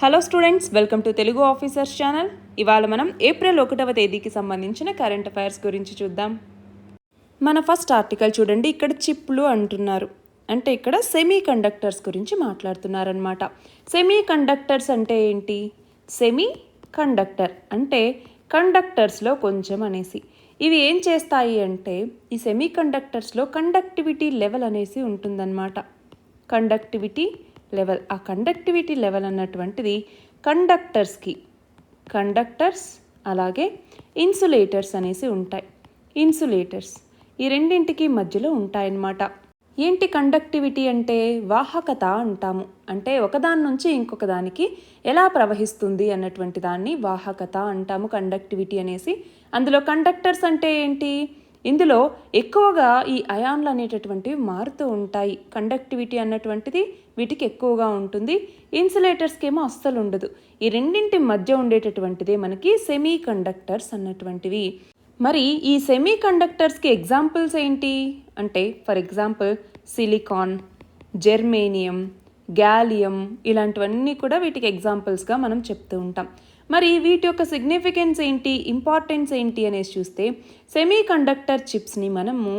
Hello students, welcome to Telugu officers channel. ఇవాళ మనం April 1వ తేదీకి సంబంధించిన కరెంట్ అఫైర్స్ గురించి చూద్దాం. మన ఫస్ట్ ఆర్టికల్ చూడండి. ఇక్కడ చిప్లు అంటున్నారు, అంటే ఇక్కడ సెమీ కండక్టర్స్ గురించి మాట్లాడుతున్నారనమాట. సెమీ కండక్టర్స్ అంటే ఏంటి? సెమీ కండక్టర్ అంటే కండక్టర్స్లో కొంచెం అనేసి. ఇవి ఏం చేస్తాయి అంటే ఈ సెమీ కండక్టర్స్లో కండక్టివిటీ లెవెల్ అనేసి ఉంటుందన్నమాట. కండక్టివిటీ లెవెల్, ఆ కండక్టివిటీ లెవెల్ అన్నటువంటిది కండక్టర్స్ అలాగే ఇన్సులేటర్స్ అనేసి ఉంటాయి. ఇన్సులేటర్స్ ఈ రెండింటికి మధ్యలో ఉంటాయన్నమాట. ఏంటి కండక్టివిటీ అంటే? వాహకత అంటాము. అంటే ఒకదాని నుంచి ఇంకొక దానికి ఎలా ప్రవహిస్తుంది అన్నటువంటి దాన్ని వాహకత అంటాము, కండక్టివిటీ అనేసి. అందులో కండక్టర్స్ అంటే ఏంటి? ఇందులో ఎక్కువగా ఈ అయాన్లు అనేటటువంటివి మారుతూ ఉంటాయి. కండక్టివిటీ అన్నటువంటిది వీటికి ఎక్కువగా ఉంటుంది. ఇన్సులేటర్స్కి ఏమో అస్సలు ఉండదు. ఈ రెండింటి మధ్య ఉండేటటువంటిదే మనకి సెమీ కండక్టర్స్ అన్నటువంటివి. మరి ఈ సెమీ కండక్టర్స్కి ఎగ్జాంపుల్స్ ఏంటి అంటే, for example silicon, germanium, gallium, ఇలాంటివన్నీ కూడా వీటికి ఎగ్జాంపుల్స్గా మనం చెప్తూ ఉంటాం. మరి వీటి యొక్క సిగ్నిఫికెన్స్ ఏంటి, ఇంపార్టెన్స్ ఏంటి అనేసి చూస్తే, సెమీ కండక్టర్ చిప్స్ని మనము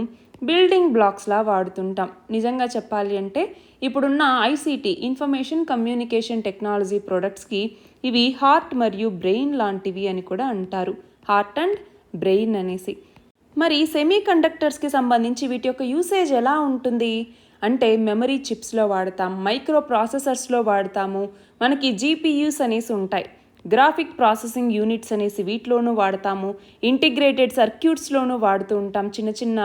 బిల్డింగ్ బ్లాక్స్లా వాడుతుంటాం. నిజంగా చెప్పాలి అంటే ఇప్పుడున్న ఐసీటీ, ఇన్ఫర్మేషన్ కమ్యూనికేషన్ టెక్నాలజీ ప్రొడక్ట్స్కి ఇవి హార్ట్ మరియు బ్రెయిన్ లాంటివి అని కూడా అంటారు. హార్ట్ అండ్ బ్రెయిన్ అనేసి. మరి సెమీ కండక్టర్స్కి సంబంధించి వీటి యొక్క యూసేజ్ ఎలా ఉంటుంది అంటే, మెమరీ చిప్స్లో వాడతాం, మైక్రో ప్రాసెసర్స్లో వాడతాము, మనకి జీపీయూస్ అనేసి ఉంటాయి, గ్రాఫిక్ ప్రాసెసింగ్ యూనిట్స్ అనేసి వీటిలోనూ వాడతాము, ఇంటిగ్రేటెడ్ సర్క్యూట్స్లోనూ వాడుతూ ఉంటాం, చిన్న చిన్న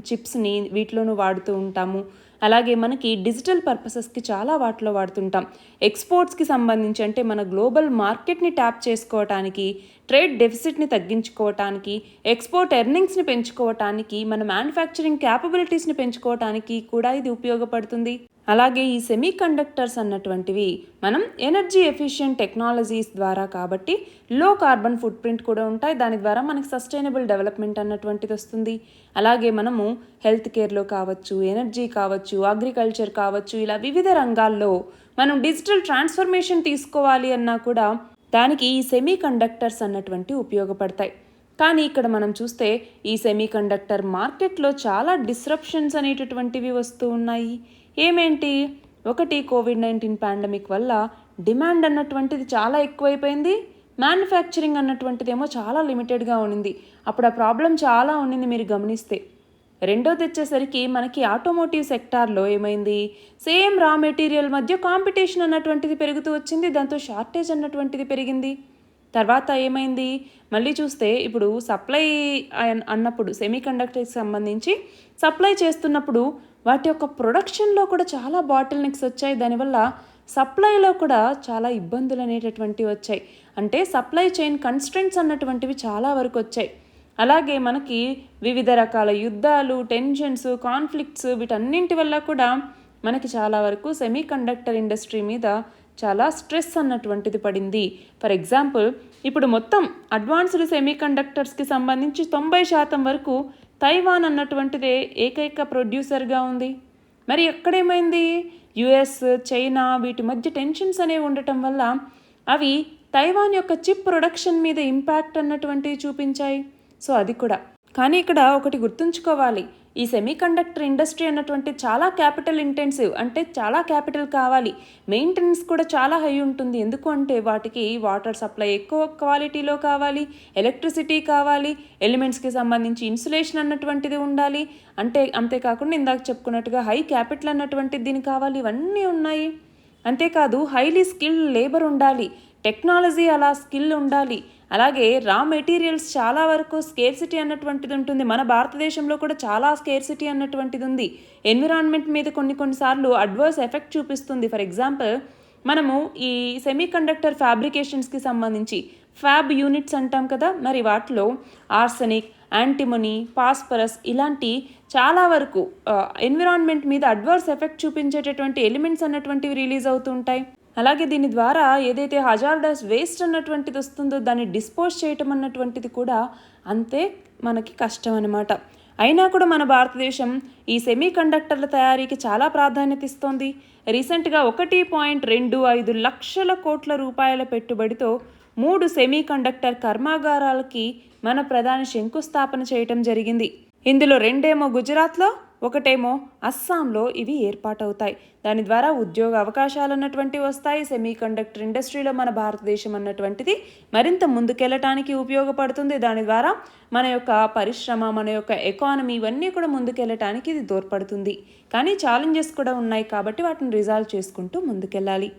చిప్స్ని వీటిలోనూ వాడుతూ ఉంటాము. అలాగే మనకి డిజిటల్ పర్పసెస్కి చాలా వాటిలో వాడుతుంటాం. ఎక్స్పోర్ట్స్కి సంబంధించి అంటే మన గ్లోబల్ మార్కెట్ని ట్యాప్ చేసుకోవటానికి, ట్రేడ్ డెఫిసిట్ని తగ్గించుకోవటానికి, ఎక్స్పోర్ట్ ఎర్నింగ్స్ని పెంచుకోవటానికి, మన మ్యానుఫ్యాక్చరింగ్ క్యాపబిలిటీస్ని పెంచుకోవటానికి కూడా ఇది ఉపయోగపడుతుంది. అలాగే ఈ సెమీ కండక్టర్స్ అన్నటువంటివి మనం ఎనర్జీ ఎఫిషియెంట్ టెక్నాలజీస్ ద్వారా, కాబట్టి లో కార్బన్ ఫుట్ ప్రింట్ కూడా ఉంటాయి. దాని ద్వారా మనకి సస్టైనబుల్ డెవలప్మెంట్ అన్నటువంటిది వస్తుంది. అలాగే మనము హెల్త్ కేర్లో కావచ్చు, ఎనర్జీ కావచ్చు, అగ్రికల్చర్ కావచ్చు, ఇలా వివిధ రంగాల్లో మనం డిజిటల్ ట్రాన్స్ఫర్మేషన్ తీసుకోవాలి అన్నా కూడా దానికి ఈ సెమీ కండక్టర్స్ అన్నటువంటివి ఉపయోగపడతాయి. కానీ ఇక్కడ మనం చూస్తే ఈ సెమీ కండక్టర్ మార్కెట్లో చాలా డిస్రప్షన్స్ అనేటటువంటివి వస్తూ ఉన్నాయి. ఏమేంటి? ఒకటి, కోవిడ్-19 పాండమిక్ వల్ల డిమాండ్ అన్నటువంటిది చాలా ఎక్కువైపోయింది. మ్యానుఫ్యాక్చరింగ్ అన్నటువంటిది ఏమో చాలా లిమిటెడ్గా ఉండింది. అప్పుడు ఆ ప్రాబ్లం చాలా ఉండింది మీరు గమనిస్తే. రెండోది వచ్చేసరికి మనకి ఆటోమోటివ్ సెక్టార్లో ఏమైంది, సేమ్ రా మెటీరియల్ మధ్య కాంపిటీషన్ అన్నటువంటిది పెరుగుతూ వచ్చింది. దాంతో షార్టేజ్ అన్నటువంటిది పెరిగింది. తర్వాత ఏమైంది, మళ్ళీ చూస్తే ఇప్పుడు సప్లై అన్నప్పుడు సెమీ కండక్టర్కి సంబంధించి సప్లై చేస్తున్నప్పుడు వాటి యొక్క ప్రొడక్షన్లో కూడా చాలా బాటిల్ నెక్స్ వచ్చాయి. దానివల్ల సప్లైలో కూడా చాలా ఇబ్బందులు అనేటటువంటివి వచ్చాయి. అంటే సప్లై చైన్ కన్స్ట్రెంట్స్ అన్నటువంటివి చాలా వరకు వచ్చాయి. అలాగే మనకి వివిధ రకాల యుద్ధాలు, టెన్షన్స్, కాన్ఫ్లిక్ట్స్, వీటన్నింటి వల్ల కూడా మనకి చాలా వరకు సెమీ కండక్టర్ ఇండస్ట్రీ మీద చాలా స్ట్రెస్ అన్నటువంటిది పడింది. ఫర్ ఎగ్జాంపుల్ ఇప్పుడు మొత్తం అడ్వాన్స్డ్ సెమీ కండక్టర్స్కి సంబంధించి 90% వరకు తైవాన్ అన్నటువంటిదే ఏకైక ప్రొడ్యూసర్గా ఉంది. మరి ఎక్కడేమైంది, యుఎస్, చైనా వీటి మధ్య టెన్షన్స్ అనేవి ఉండటం వల్ల అవి తైవాన్ యొక్క చిప్ ప్రొడక్షన్ మీద ఇంపాక్ట్ అన్నటువంటివి చూపించాయి. సో అది కూడా. కానీ ఇక్కడ ఒకటి గుర్తుంచుకోవాలి, ఈ సెమీ కండక్టర్ ఇండస్ట్రీ అన్నటువంటి చాలా క్యాపిటల్ ఇంటెన్సివ్, అంటే చాలా క్యాపిటల్ కావాలి, మెయింటెనెన్స్ కూడా చాలా హై ఉంటుంది. ఎందుకు అంటే వాటికి వాటర్ సప్లై ఎక్కువ క్వాలిటీలో కావాలి, ఎలక్ట్రిసిటీ కావాలి, ఎలిమెంట్స్కి సంబంధించి ఇన్సులేషన్ అన్నటువంటిది ఉండాలి, అంటే అంతేకాకుండా ఇందాక చెప్పుకున్నట్టుగా హై క్యాపిటల్ అన్నటువంటిది దీనికి కావాలి, ఇవన్నీ ఉన్నాయి. అంతేకాదు హైలీ స్కిల్డ్ లేబర్ ఉండాలి, టెక్నాలజీ అలా స్కిల్ ఉండాలి, అలాగే రా మెటీరియల్స్ చాలా వరకు స్కేర్సిటీ అన్నటువంటిది ఉంటుంది. మన భారతదేశంలో కూడా చాలా స్కేర్సిటీ అన్నటువంటిది ఉంది. ఎన్విరాన్మెంట్ మీద కొన్నిసార్లు అడ్వర్స్ ఎఫెక్ట్ చూపిస్తుంది. ఫర్ ఎగ్జాంపుల్ మనము ఈ సెమీ కండక్టర్ ఫ్యాబ్రికేషన్స్కి సంబంధించి ఫ్యాబ్ యూనిట్స్ అంటాం కదా, మరి వాటిలో ఆర్సెనిక్, యాంటిమోనీ, ఫాస్ఫరస్ ఇలాంటి చాలా వరకు ఎన్విరాన్మెంట్ మీద అడ్వర్స్ ఎఫెక్ట్ చూపించేటటువంటి ఎలిమెంట్స్ అన్నటువంటివి రిలీజ్ అవుతూ ఉంటాయి. అలాగే దీని ద్వారా ఏదైతే హజార్డస్ వేస్ట్ అన్నటువంటిది వస్తుందో దాన్ని డిస్పోజ్ చేయటం అన్నటువంటిది కూడా అంతే మనకి కష్టం అన్నమాట. అయినా కూడా మన భారతదేశం ఈ సెమీ కండక్టర్ల తయారీకి చాలా ప్రాధాన్యత ఇస్తోంది. రీసెంట్గా 1.25 లక్షల కోట్ల రూపాయల పెట్టుబడితో 3 సెమీ కండక్టర్ కర్మాగారాలకి మన ప్రధాని శంకుస్థాపన చేయటం జరిగింది. ఇందులో 2 గుజరాత్లో, 1 అస్సాంలో ఇవి ఏర్పాటవుతాయి. దాని ద్వారా ఉద్యోగ అవకాశాలు అన్నటువంటివి వస్తాయి. సెమీ కండక్టర్ ఇండస్ట్రీలో మన భారతదేశం అన్నటువంటిది మరింత ముందుకెళ్ళటానికి ఉపయోగపడుతుంది. దాని ద్వారా మన యొక్క పరిశ్రమ, మన యొక్క ఎకానమీ ఇవన్నీ కూడా ముందుకెళ్ళటానికి ఇది తోడ్పడుతుంది. కానీ ఛాలెంజెస్ కూడా ఉన్నాయి కాబట్టి వాటిని రిజాల్వ్ చేసుకుంటూ ముందుకెళ్ళాలి.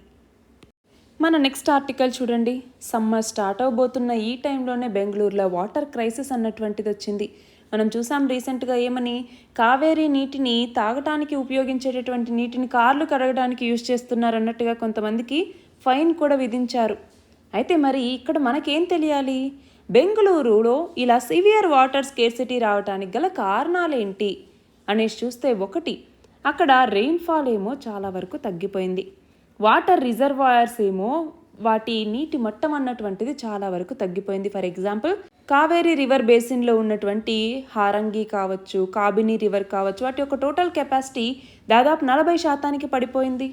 మన నెక్స్ట్ ఆర్టికల్ చూడండి. సమ్మర్ స్టార్ట్ అవబోతున్న ఈ టైంలోనే బెంగళూరులో వాటర్ క్రైసిస్ అన్నటువంటిది వచ్చింది. మనం చూసాం రీసెంట్గా ఏమని, కావేరీ నీటిని తాగటానికి ఉపయోగించేటటువంటి నీటిని కార్లు కడగడానికి యూజ్ చేస్తున్నారు అన్నట్టుగా కొంతమందికి ఫైన్ కూడా విధించారు. అయితే మరి ఇక్కడ మనకేం తెలియాలి, బెంగళూరులో ఇలా సివియర్ వాటర్ స్కేర్సిటీ రావడానికి గల కారణాలేంటి అనేసి చూస్తే, 1 అక్కడ రెయిన్ఫాల్ ఏమో చాలా వరకు తగ్గిపోయింది. వాటర్ రిజర్వాయర్స్ ఏమో వాటి నీటి మట్టం అన్నటువంటిది చాలా వరకు తగ్గిపోయింది. ఫర్ ఎగ్జాంపుల్ కావేరీ రివర్ బేసిన్లో ఉన్నటువంటి హారంగి కావచ్చు, కాబిని రివర్ కావచ్చు, వాటి యొక్క టోటల్ కెపాసిటీ దాదాపు 40% పడిపోయింది.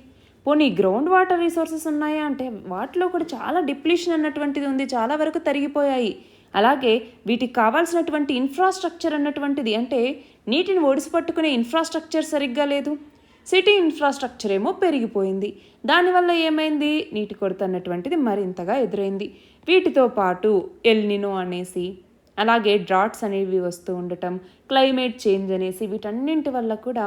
పోనీ గ్రౌండ్ వాటర్ రిసోర్సెస్ ఉన్నాయా అంటే వాటిలో కూడా చాలా డిప్లీషన్ అన్నటువంటిది ఉంది, చాలా వరకు తరిగిపోయాయి. అలాగే వీటికి కావాల్సినటువంటి ఇన్ఫ్రాస్ట్రక్చర్ అన్నటువంటిది, అంటే నీటిని ఒడిసి పట్టుకునే ఇన్ఫ్రాస్ట్రక్చర్ సరిగ్గా లేదు. సిటీ ఇన్ఫ్రాస్ట్రక్చర్ ఏమో పెరిగిపోయింది. దానివల్ల ఏమైంది, నీటి కొరత అన్నటువంటిది మరింతగా ఎదురైంది. వీటితో పాటు ఎల్నినో అనేసి, అలాగే డ్రాట్స్ అనేవి వస్తూ ఉండటం, క్లైమేట్ చేంజ్ అనేసి, వీటన్నింటి వల్ల కూడా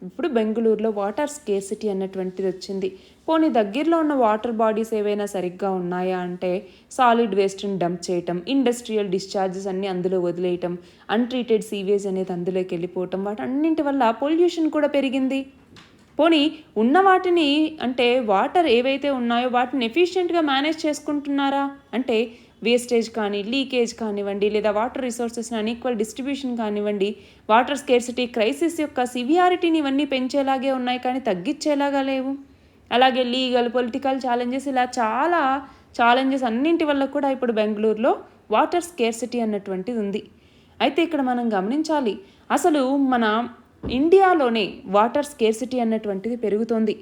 ఇప్పుడు బెంగళూరులో వాటర్ స్కేర్సిటీ అన్నటువంటిది వచ్చింది. పోనీ దగ్గరలో ఉన్న వాటర్ బాడీస్ ఏవైనా సరిగ్గా ఉన్నాయా అంటే సాలిడ్ వేస్ట్ని డంప్ చేయటం, ఇండస్ట్రియల్ డిశ్చార్జెస్ అన్నీ అందులో వదిలేయటం, అన్ట్రీటెడ్ సీవేజ్ అనేది అందులోకి వెళ్ళిపోవటం, వాటన్నింటి వల్ల పొల్యూషన్ కూడా పెరిగింది. పోనీ ఉన్న వాటిని, అంటే వాటర్ ఏవైతే ఉన్నాయో వాటిని ఎఫిషియెంట్గా మేనేజ్ చేసుకుంటున్నారా అంటే వేస్టేజ్ కానీ, లీకేజ్ కానివ్వండి, లేదా వాటర్ రిసోర్సెస్ని అన్ఈక్వల్ డిస్ట్రిబ్యూషన్ కానివ్వండి, వాటర్ స్కేర్సిటీ క్రైసిస్ యొక్క సివియారిటీని ఇవన్నీ పెంచేలాగే ఉన్నాయి కానీ తగ్గించేలాగా లేవు. అలాగే లీగల్, పొలిటికల్ ఛాలెంజెస్, ఇలా చాలా ఛాలెంజెస్ అన్నింటి వల్ల కూడా ఇప్పుడు బెంగళూరులో వాటర్ స్కేర్సిటీ అన్నటువంటిది ఉంది. అయితే ఇక్కడ మనం గమనించాలి, అసలు మన ఇండియాలోనే వాటర్ స్కేర్సిటీ అన్నటువంటిది పెరుగుతోంది.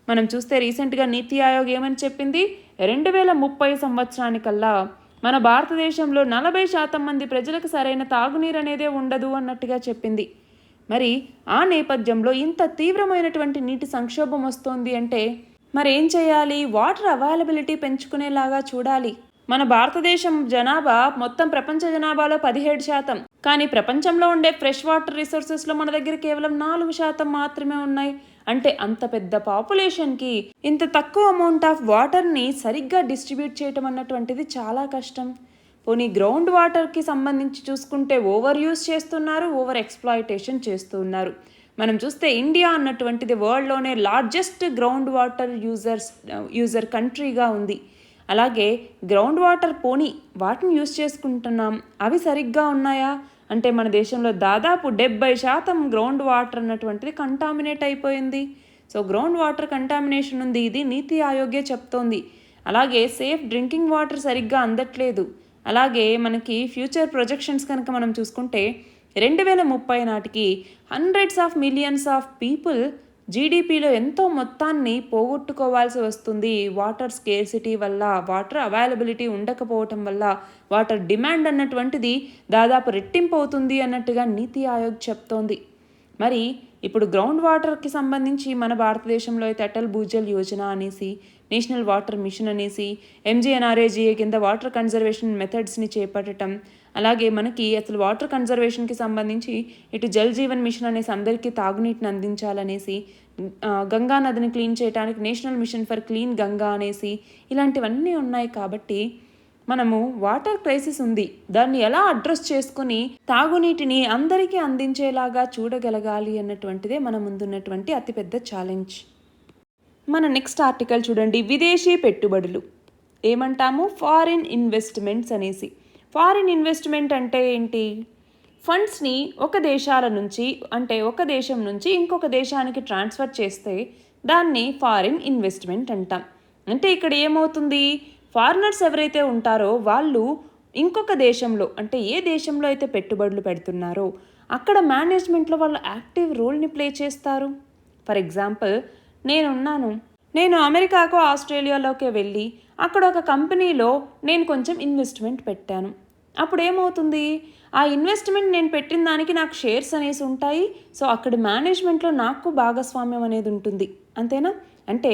మనం చూస్తే రీసెంట్గా నీతి ఆయోగ్ ఏమని చెప్పింది, 2030 సంవత్సరానికల్లా మన భారతదేశంలో 40% మంది ప్రజలకు సరైన తాగునీరు అనేదే ఉండదు అన్నట్టుగా చెప్పింది. మరి ఆ నేపథ్యంలో ఇంత తీవ్రమైనటువంటి నీటి సంక్షోభం వస్తోంది అంటే మరి ఏం చేయాలి, వాటర్ అవైలబిలిటీ పెంచుకునేలాగా చూడాలి. మన భారతదేశం జనాభా మొత్తం ప్రపంచ జనాభాలో 17%, కానీ ప్రపంచంలో ఉండే ఫ్రెష్ వాటర్ రిసోర్సెస్లో మన దగ్గర కేవలం 4% మాత్రమే ఉన్నాయి. అంటే అంత పెద్ద పాపులేషన్కి ఇంత తక్కువ అమౌంట్ ఆఫ్ వాటర్ని సరిగ్గా డిస్ట్రిబ్యూట్ చేయటం అన్నటువంటిది చాలా కష్టం. పోనీ గ్రౌండ్ వాటర్కి సంబంధించి చూసుకుంటే ఓవర్ యూజ్ చేస్తున్నారు, ఓవర్ ఎక్స్ప్లాయిటేషన్ చేస్తున్నారు. మనం చూస్తే ఇండియా అన్నటువంటిది వరల్డ్లోనే లార్జెస్ట్ గ్రౌండ్ వాటర్ యూజర్ కంట్రీగా ఉంది. అలాగే గ్రౌండ్ వాటర్ పోనీ వాటిని యూజ్ చేసుకుంటున్నాం, అవి సరిగ్గా ఉన్నాయా అంటే మన దేశంలో దాదాపు 70% గ్రౌండ్ వాటర్ అన్నటువంటిది కంటామినేట్ అయిపోయింది. సో గ్రౌండ్ వాటర్ కంటామినేషన్ ఉంది, ఇది నీతి ఆయోగే చెప్తోంది. అలాగే సేఫ్ డ్రింకింగ్ వాటర్ సరిగ్గా అందట్లేదు. అలాగే మనకి ఫ్యూచర్ ప్రొజెక్షన్స్ కనుక మనం చూసుకుంటే 2030 నాటికి hundreds of millions of people జీడిపిలో ఎంతో మొత్తాన్ని పోగొట్టుకోవాల్సి వస్తుంది వాటర్ స్కేర్సిటీ వల్ల, వాటర్ అవైలబిలిటీ ఉండకపోవటం వల్ల. వాటర్ డిమాండ్ అన్నటువంటిది దాదాపు రెట్టింపు అవుతుంది అన్నట్టుగా నీతి ఆయోగ్ చెప్తోంది. మరి ఇప్పుడు గ్రౌండ్ వాటర్కి సంబంధించి మన భారతదేశంలో అయితే అటల్ భూజల్ యోజన అనేసి, నేషనల్ వాటర్ మిషన్ అనేసి, MGNRAGA కింద వాటర్ కన్జర్వేషన్ మెథడ్స్ని చేపట్టడం, అలాగే మనకి అసలు వాటర్ కన్జర్వేషన్కి సంబంధించి ఇటు జల్ జీవన్ మిషన్ అనేసి అందరికీ తాగునీటిని అందించాలనేసి, గంగా నదిని క్లీన్ చేయడానికి national mission for clean Ganga అనేసి, ఇలాంటివన్నీ ఉన్నాయి. కాబట్టి మనము వాటర్ క్రైసిస్ ఉంది, దాన్ని ఎలా అడ్రస్ చేసుకుని తాగునీటిని అందరికీ అందించేలాగా చూడగలగాలి అన్నటువంటిదే మన ముందున్నటువంటి అతిపెద్ద ఛాలెంజ్. మన నెక్స్ట్ ఆర్టికల్ చూడండి. విదేశీ పెట్టుబడులు ఏమంటాము, ఫారిన్ ఇన్వెస్ట్మెంట్స్ అనేసి. ఫారిన్ ఇన్వెస్ట్మెంట్ అంటే ఏంటి, ఫండ్స్ని ఒక దేశాల నుంచి, అంటే ఒక దేశం నుంచి ఇంకొక దేశానికి ట్రాన్స్ఫర్ చేస్తే దాన్ని ఫారిన్ ఇన్వెస్ట్మెంట్ అంటాం. అంటే ఇక్కడ ఏమవుతుంది, ఫారినర్స్ ఎవరైతే ఉంటారో వాళ్ళు ఇంకొక దేశంలో, అంటే ఏ దేశంలో అయితే పెట్టుబడులు పెడుతున్నారో అక్కడ మేనేజ్మెంట్లో వాళ్ళు యాక్టివ్ రోల్ని ప్లే చేస్తారు. ఫర్ ఎగ్జాంపుల్, నేను అమెరికాకో ఆస్ట్రేలియాలోకి వెళ్ళి అక్కడ ఒక కంపెనీలో నేను కొంచెం ఇన్వెస్ట్మెంట్ పెట్టాను. అప్పుడు ఏమవుతుంది, ఆ ఇన్వెస్ట్మెంట్ నేను పెట్టిన దానికి నాకు షేర్స్ అనేసి ఉంటాయి. సో అక్కడ మేనేజ్మెంట్లో నాకు భాగస్వామ్యం అనేది ఉంటుంది. అంతేనా? అంటే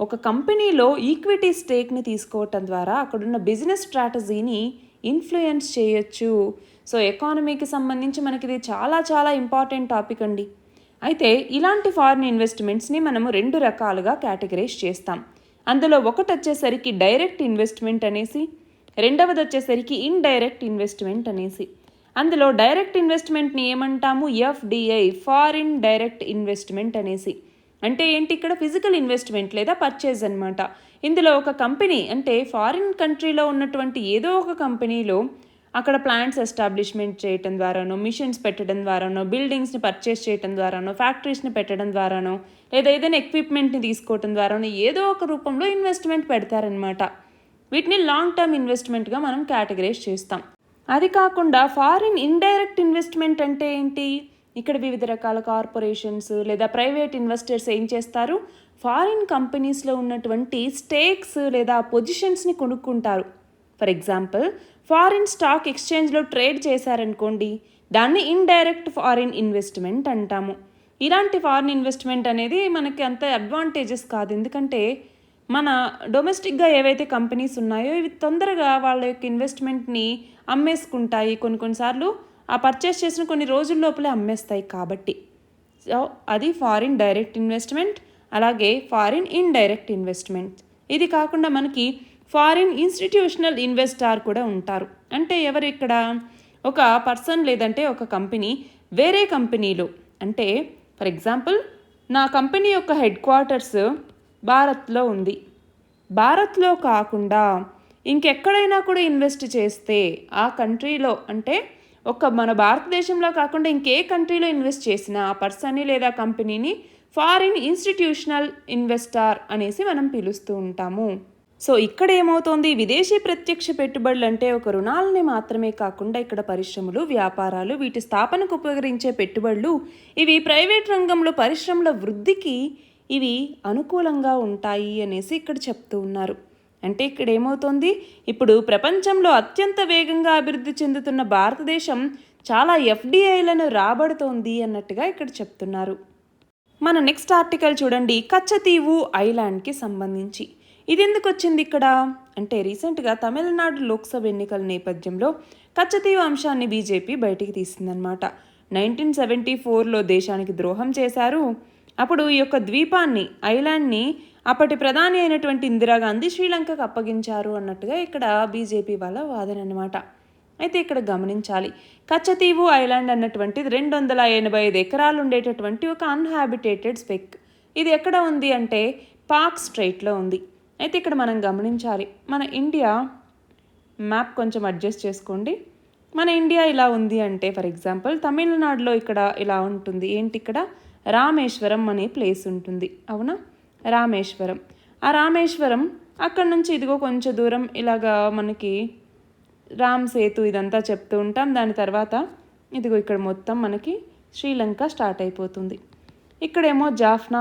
ఒక కంపెనీలో ఈక్విటీ స్టేక్ని తీసుకోవటం ద్వారా అక్కడున్న బిజినెస్ స్ట్రాటజీని ఇన్ఫ్లుయెన్స్ చేయొచ్చు. సో ఎకానమీకి సంబంధించి మనకి ఇది చాలా చాలా ఇంపార్టెంట్ టాపిక్ అండి. అయితే ఇలాంటి ఫారిన్ ఇన్వెస్ట్మెంట్స్ని మనము 2 రకాలుగా కేటగరైజ్ చేస్తాం. అందులో ఒకటి వచ్చేసరికి డైరెక్ట్ ఇన్వెస్ట్మెంట్ అనేసి, రెండవది వచ్చేసరికి ఇండైరెక్ట్ ఇన్వెస్ట్మెంట్ అనేసి. అందులో డైరెక్ట్ ఇన్వెస్ట్మెంట్ని ఏమంటాము, ఎఫ్డిఐ, ఫారిన్ డైరెక్ట్ ఇన్వెస్ట్మెంట్ అనేసి. అంటే ఏంటి, ఇక్కడ ఫిజికల్ ఇన్వెస్ట్మెంట్ లేదా పర్చేజ్ అనమాట. ఇందులో ఒక కంపెనీ అంటే ఫారిన్ కంట్రీలో ఉన్నటువంటి ఏదో ఒక కంపెనీలో అక్కడ ప్లాంట్స్ ఎస్టాబ్లిష్మెంట్ చేయటం ద్వారానో, మిషన్స్ పెట్టడం ద్వారానో, బిల్డింగ్స్ని పర్చేస్ చేయడం ద్వారానో, ఫ్యాక్టరీస్ని పెట్టడం ద్వారానో, లేదా ఏదైనా ఎక్విప్మెంట్ని తీసుకోవటం ద్వారానో ఏదో ఒక రూపంలో ఇన్వెస్ట్మెంట్ పెడతారనమాట. వీటిని లాంగ్ టర్మ్ ఇన్వెస్ట్మెంట్గా మనం కేటగరైజ్ చేస్తాం. అది కాకుండా ఫారిన్ ఇండైరెక్ట్ ఇన్వెస్ట్మెంట్ అంటే ఏంటి, ఇక్కడ వివిధ రకాల కార్పొరేషన్స్ లేదా ప్రైవేట్ ఇన్వెస్టర్స్ ఏం చేస్తారు, ఫారిన్ కంపెనీస్లో ఉన్నటువంటి స్టేక్స్ లేదా పొజిషన్స్ని కొనుక్కుంటారు. ఫర్ ఎగ్జాంపుల్, ఫారిన్ స్టాక్ ఎక్స్చేంజ్లో ట్రేడ్ చేశారనుకోండి, దాన్ని ఇండైరెక్ట్ ఫారిన్ ఇన్వెస్ట్మెంట్ అంటాము. ఇలాంటి ఫారిన్ ఇన్వెస్ట్మెంట్ అనేది మనకి అంత అడ్వాంటేజెస్ కాదు, ఎందుకంటే మన డొమెస్టిక్గా ఏవైతే కంపెనీస్ ఉన్నాయో ఇవి తొందరగా వాళ్ళ యొక్క ఇన్వెస్ట్మెంట్ని అమ్మేసుకుంటాయి. కొన్నిసార్లు ఆ పర్చేస్ చేసిన కొన్ని రోజుల లోపలే అమ్మేస్తాయి కాబట్టి. సో అది ఫారిన్ డైరెక్ట్ ఇన్వెస్ట్మెంట్. అలాగే ఫారిన్ ఇండైరెక్ట్ ఇన్వెస్ట్మెంట్. ఇది కాకుండా మనకి ఫారిన్ ఇన్స్టిట్యూషనల్ ఇన్వెస్టార్ కూడా ఉంటారు. అంటే ఎవరు ఇక్కడ, ఒక పర్సన్ లేదంటే ఒక కంపెనీ వేరే కంపెనీలో, అంటే ఫర్ ఎగ్జాంపుల్ నా కంపెనీ యొక్క హెడ్ క్వార్టర్స్ భారత్లో ఉంది. భారత్లో కాకుండా ఇంకెక్కడైనా కూడా ఇన్వెస్ట్ చేస్తే ఆ కంట్రీలో, అంటే మన భారతదేశంలో కాకుండా ఇంకే కంట్రీలో ఇన్వెస్ట్ చేసిన ఆ పర్సన్ని లేదా కంపెనీని ఫారిన్ ఇన్స్టిట్యూషనల్ ఇన్వెస్టార్ అనేసి మనం పిలుస్తూ ఉంటాము. సో ఇక్కడ ఏమవుతోంది, విదేశీ ప్రత్యక్ష పెట్టుబడులు అంటే ఒక రుణాలని మాత్రమే కాకుండా ఇక్కడ పరిశ్రమలు, వ్యాపారాలు, వీటి స్థాపనకు ఉపకరించే పెట్టుబడులు, ఇవి ప్రైవేట్ రంగంలో పరిశ్రమల వృద్ధికి ఇవి అనుకూలంగా ఉంటాయి అనేసి ఇక్కడ చెప్తూ ఉన్నారు. అంటే ఇక్కడ ఏమవుతోంది, ఇప్పుడు ప్రపంచంలో అత్యంత వేగంగా అభివృద్ధి చెందుతున్న భారతదేశం చాలా ఎఫ్డిఐలను రాబడుతోంది అన్నట్టుగా ఇక్కడ చెప్తున్నారు. మన నెక్స్ట్ ఆర్టికల్ చూడండి, కచ్చతీవు ఐలాండ్కి సంబంధించి. ఇది ఎందుకు వచ్చింది ఇక్కడ అంటే, రీసెంట్గా తమిళనాడు లోక్సభ ఎన్నికల నేపథ్యంలో కచ్చతీవు అంశాన్ని బీజేపీ బయటికి తీసిందనమాట. 1974లో దేశానికి ద్రోహం చేశారు. అప్పుడు ఈ యొక్క ద్వీపాన్ని, ఐలాండ్ని అప్పటి ప్రధాని అయినటువంటి ఇందిరాగాంధీ శ్రీలంకకు అప్పగించారు అన్నట్టుగా ఇక్కడ బీజేపీ వాళ్ళ వాదన అనమాట. అయితే ఇక్కడ గమనించాలి, కచ్చతీవు ఐలాండ్ అన్నటువంటిది 285 ఎకరాలు ఉండేటటువంటి ఒక అన్హాబిటేటెడ్ స్పెక్. ఇది ఎక్కడ ఉంది అంటే పాక్ స్ట్రైట్లో ఉంది. అయితే ఇక్కడ మనం గమనించాలి, మన ఇండియా మ్యాప్ కొంచెం అడ్జస్ట్ చేసుకోండి. మన ఇండియా ఇలా ఉంది అంటే, ఫర్ ఎగ్జాంపుల్ తమిళనాడులో ఇక్కడ ఇలా ఉంటుంది. ఏంటి, ఇక్కడ రామేశ్వరం అనే ప్లేస్ ఉంటుంది, అవునా, రామేశ్వరం. ఆ రామేశ్వరం అక్కడ నుంచి ఇదిగో కొంచెం దూరం ఇలాగా మనకి రామ్ సేతు ఇదంతా చెప్తూ ఉంటాం. దాని తర్వాత ఇదిగో ఇక్కడ మొత్తం మనకి శ్రీలంక స్టార్ట్ అయిపోతుంది. ఇక్కడేమో జాఫ్నా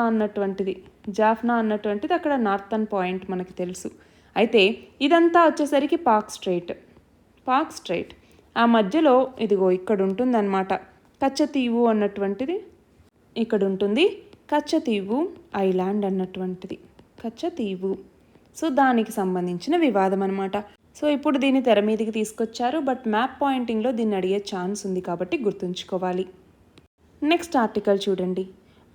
అన్నటువంటిది అక్కడ నార్థన్ పాయింట్ మనకి తెలుసు. అయితే ఇదంతా వచ్చేసరికి పాక్ స్ట్రైట్. ఆ మధ్యలో ఇదిగో ఇక్కడ ఉంటుందన్నమాట కచ్చతీవు అన్నటువంటిది, ఇక్కడ ఉంటుంది కచ్చతీవు ఐలాండ్ అన్నటువంటిది, కచ్చతీవు. సో దానికి సంబంధించిన వివాదం అనమాట. సో ఇప్పుడు దీన్ని తెర మీదకి తీసుకొచ్చారు, బట్ మ్యాప్ పాయింటింగ్లో దీన్ని అడిగే ఛాన్స్ ఉంది కాబట్టి గుర్తుంచుకోవాలి. నెక్స్ట్ ఆర్టికల్ చూడండి,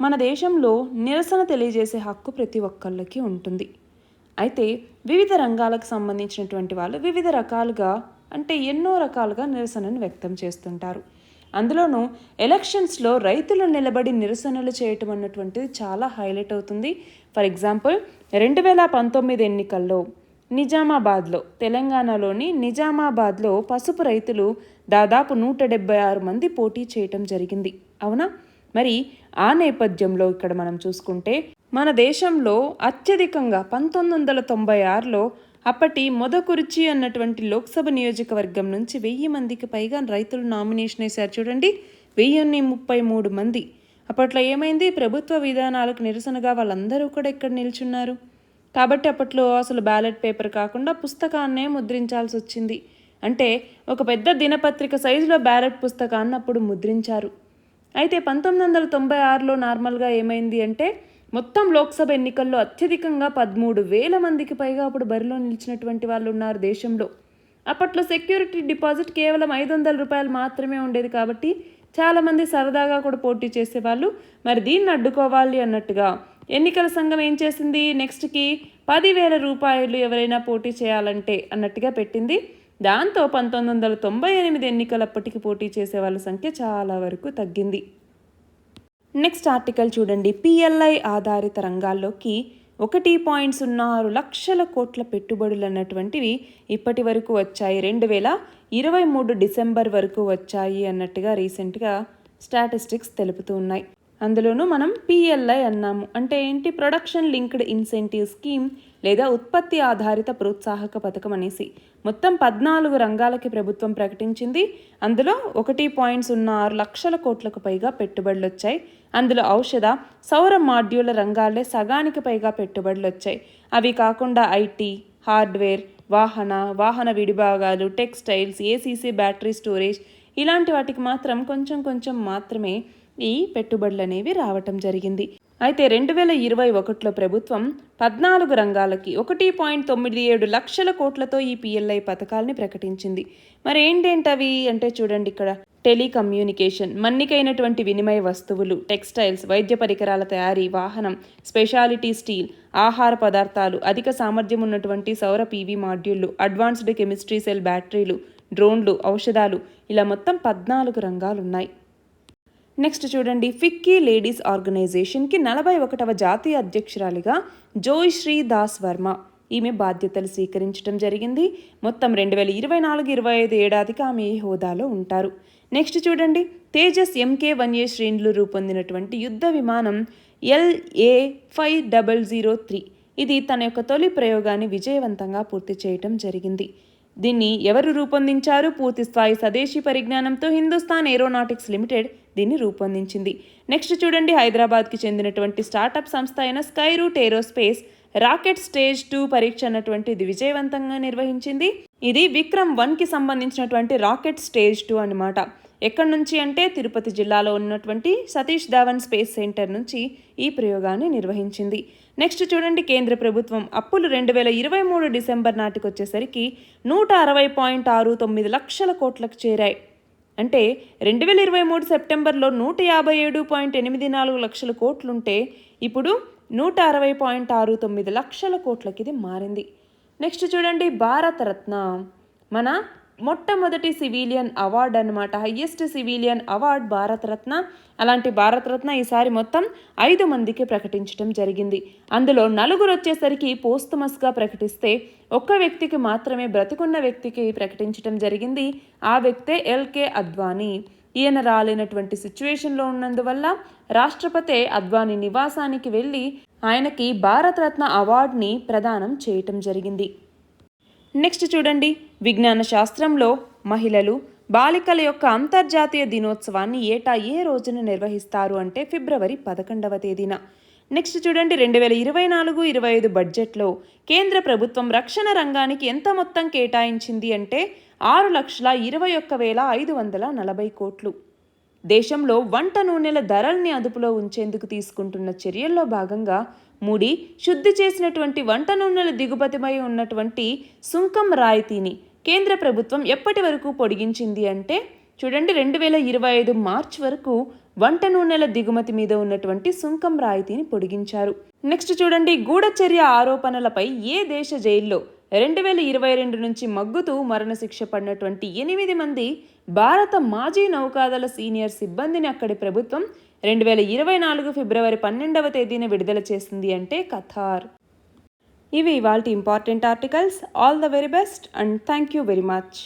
మన దేశంలో నిరసన తెలియజేసే హక్కు ప్రతి ఒక్కళ్ళకి ఉంటుంది. అయితే వివిధ రంగాలకు సంబంధించినటువంటి వాళ్ళు వివిధ రకాలుగా, అంటే ఎన్నో రకాలుగా నిరసనను వ్యక్తం చేస్తుంటారు. అందులోనూ ఎలక్షన్స్లో రైతులు నిలబడి నిరసనలు చేయటం అన్నటువంటిది చాలా హైలైట్ అవుతుంది. ఫర్ ఎగ్జాంపుల్ 2019 ఎన్నికల్లో నిజామాబాద్లో, తెలంగాణలోని నిజామాబాద్లో పసుపు రైతులు దాదాపు 176 మంది పోటీ చేయటం జరిగింది, అవునా. మరి ఆ నేపథ్యంలో ఇక్కడ మనం చూసుకుంటే మన దేశంలో అత్యధికంగా 1996లో అప్పటి మొదకుర్చి అన్నటువంటి లోక్సభ నియోజకవర్గం నుంచి 1000 మందికి పైగా రైతులు నామినేషన్ వేశారు. చూడండి, 1033 మంది. అప్పట్లో ఏమైంది, ప్రభుత్వ విధానాలకు నిరసనగా వాళ్ళందరూ కూడా ఇక్కడ నిల్చున్నారు. కాబట్టి అప్పట్లో అసలు బ్యాలెట్ పేపర్ కాకుండా పుస్తకాన్నే ముద్రించాల్సి వచ్చింది. అంటే ఒక పెద్ద దినపత్రిక సైజులో బ్యాలెట్ పుస్తకాన్ని అప్పుడు ముద్రించారు. అయితే 1996లో నార్మల్గా ఏమైంది అంటే మొత్తం లోక్సభ ఎన్నికల్లో అత్యధికంగా 13,000 మందికి పైగా అప్పుడు బరిలో నిలిచినటువంటి వాళ్ళు ఉన్నారు దేశంలో. అప్పట్లో సెక్యూరిటీ డిపాజిట్ కేవలం 500 రూపాయలు మాత్రమే ఉండేది. కాబట్టి చాలామంది సరదాగా కూడా పోటీ చేసేవాళ్ళు. మరి దీన్ని అడ్డుకోవాలి అన్నట్టుగా ఎన్నికల సంఘం ఏం చేసింది, నెక్స్ట్కి 10,000 రూపాయలు ఎవరైనా పోటీ చేయాలంటే అన్నట్టుగా పెట్టింది. దాంతో 1998 ఎన్నికలప్పటికి పోటీ చేసే వాళ్ళ సంఖ్య చాలా వరకు తగ్గింది. నెక్స్ట్ ఆర్టికల్ చూడండి. పిఎల్ఐ ఆధారిత రంగాల్లోకి 1.06 లక్షల కోట్ల పెట్టుబడులు అన్నటువంటివి ఇప్పటి వరకు వచ్చాయి. 2023 డిసెంబర్ వరకు వచ్చాయి అన్నట్టుగా రీసెంట్గా స్టాటిస్టిక్స్ తెలుపుతూ ఉన్నాయి. అందులోనూ మనం పిఎల్ఐ అన్నాము. అంటే ఏంటి, ప్రొడక్షన్ లింక్డ్ ఇన్సెంటివ్ స్కీమ్ లేదా ఉత్పత్తి ఆధారిత ప్రోత్సాహక పథకం అనేసి మొత్తం 14 రంగాలకి ప్రభుత్వం ప్రకటించింది. అందులో 1.06 లక్షల కోట్లకు పైగా పెట్టుబడులు వచ్చాయి. అందులో ఔషధ, సౌర మాడ్యూళ్ల రంగాలే సగానికి పైగా పెట్టుబడులు వచ్చాయి. అవి కాకుండా ఐటీ, హార్డ్వేర్, వాహన విడిభాగాలు, టెక్స్టైల్స్, ఏసీసీ బ్యాటరీ స్టోరేజ్ ఇలాంటి వాటికి మాత్రం కొంచెం మాత్రమే ఈ పెట్టుబడులు అనేవి రావటం జరిగింది. అయితే 2021లో ప్రభుత్వం 14 రంగాలకి 1.97 లక్షల కోట్లతో ఈ పిఎల్ఐ పథకాలని ప్రకటించింది. మరి ఏంటేంటవి అంటే చూడండి, ఇక్కడ టెలికమ్యూనికేషన్, మన్నికైనటువంటి వినిమయ వస్తువులు, టెక్స్టైల్స్, వైద్య పరికరాల తయారీ, వాహనం, స్పెషాలిటీ స్టీల్, ఆహార పదార్థాలు, అధిక సామర్థ్యం ఉన్నటువంటి సౌర పీవీ మాడ్యూళ్లు, అడ్వాన్స్డ్ కెమిస్ట్రీ సెల్ బ్యాటరీలు, డ్రోన్లు, ఔషధాలు, ఇలా మొత్తం 14 రంగాలు ఉన్నాయి. నెక్స్ట్ చూడండి. ఫిక్కీ లేడీస్ ఆర్గనైజేషన్కి 41వ జాతీయ అధ్యక్షురాలిగా జోయశ్రీ దాస్ వర్మ ఈమె బాధ్యతలు స్వీకరించడం జరిగింది. మొత్తం 2024-25 ఏడాదికి ఆమె ఈ హోదాలో ఉంటారు. నెక్స్ట్ చూడండి. తేజస్ MK-1A శ్రేణులు రూపొందినటువంటి యుద్ధ విమానం LA5003 ఇది తన యొక్క తొలి ప్రయోగాన్ని విజయవంతంగా పూర్తి చేయటం జరిగింది. దీన్ని ఎవరు రూపొందించారు? పూర్తి స్థాయి స్వదేశీ పరిజ్ఞానంతో హిందుస్థాన్ ఏరోనాటిక్స్ లిమిటెడ్ దీన్ని రూపొందించింది. నెక్స్ట్ చూడండి. హైదరాబాద్కి చెందినటువంటి స్టార్టప్ సంస్థ అయిన Skyroot Aerospace rocket stage 2 పరీక్ష అన్నటువంటి ఇది విజయవంతంగా నిర్వహించింది. ఇది విక్రమ్-1కి సంబంధించినటువంటి రాకెట్ స్టేజ్ 2 అన్నమాట. ఎక్కడి నుంచి అంటే తిరుపతి జిల్లాలో ఉన్నటువంటి సతీష్ ధావన్ స్పేస్ సెంటర్ నుంచి ఈ ప్రయోగాన్ని నిర్వహించింది. నెక్స్ట్ చూడండి. కేంద్ర ప్రభుత్వం అప్పులు 2023 డిసెంబర్ నాటికి వచ్చేసరికి 160.69 లక్షల కోట్లకు చేరాయి. అంటే 2023 సెప్టెంబర్లో 157.84 లక్షల కోట్లుంటే ఇప్పుడు 160.69 లక్షల కోట్లకి ఇది మారింది. నెక్స్ట్ చూడండి. భారతరత్న మన మొట్టమొదటి సివిలియన్ అవార్డు అన్నమాట. Highest civilian award Bharat Ratna. అలాంటి భారతరత్న ఈసారి మొత్తం 5 మందికి ప్రకటించడం జరిగింది. అందులో 4 వచ్చేసరికి పోస్టమస్గా ప్రకటిస్తే 1 వ్యక్తికి మాత్రమే బ్రతికున్న వ్యక్తికి ప్రకటించడం జరిగింది. ఆ వ్యక్తే LK అద్వానీ. ఈయన రాలేనటువంటి సిచ్యువేషన్లో ఉన్నందువల్ల రాష్ట్రపతి అద్వానీ నివాసానికి వెళ్ళి ఆయనకి భారతరత్న అవార్డుని ప్రదానం చేయటం జరిగింది. నెక్స్ట్ చూడండి. విజ్ఞాన శాస్త్రంలో మహిళలు, బాలికల యొక్క అంతర్జాతీయ దినోత్సవాన్ని ఏటా ఏ రోజున నిర్వహిస్తారు అంటే ఫిబ్రవరి 11వ తేదీన. నెక్స్ట్ చూడండి. 2024-25 బడ్జెట్లో కేంద్ర ప్రభుత్వం రక్షణ రంగానికి ఎంత మొత్తం కేటాయించింది అంటే 6,21,540 కోట్లు. దేశంలో వంట నూనెల ధరల్ని అదుపులో ఉంచేందుకు తీసుకుంటున్న చర్యల్లో భాగంగా ముడి, శుద్ధి చేసినటువంటి వంట నూనెల దిగుమతిపై ఉన్నటువంటి సుంకం రాయితీని కేంద్ర ప్రభుత్వం ఎప్పటి వరకు పొడిగించింది అంటే చూడండి 2025 మార్చి వరకు వంట నూనెల దిగుమతి మీద ఉన్నటువంటి సుంకం రాయితీని పొడిగించారు. నెక్స్ట్ చూడండి. గూఢచర్య ఆరోపణలపై ఏ దేశ జైల్లో 2022 నుంచి మగ్గుతూ మరణశిక్ష పడినటువంటి 8 మంది భారత మాజీ నౌకాదళ సీనియర్ సిబ్బందిని అక్కడి ప్రభుత్వం 2024 ఫిబ్రవరి 12వ తేదీన విడుదల చేసింది అంటే ఖతార్. ఇవి ఇవాల్టి important articles. All the very best and thank you very much.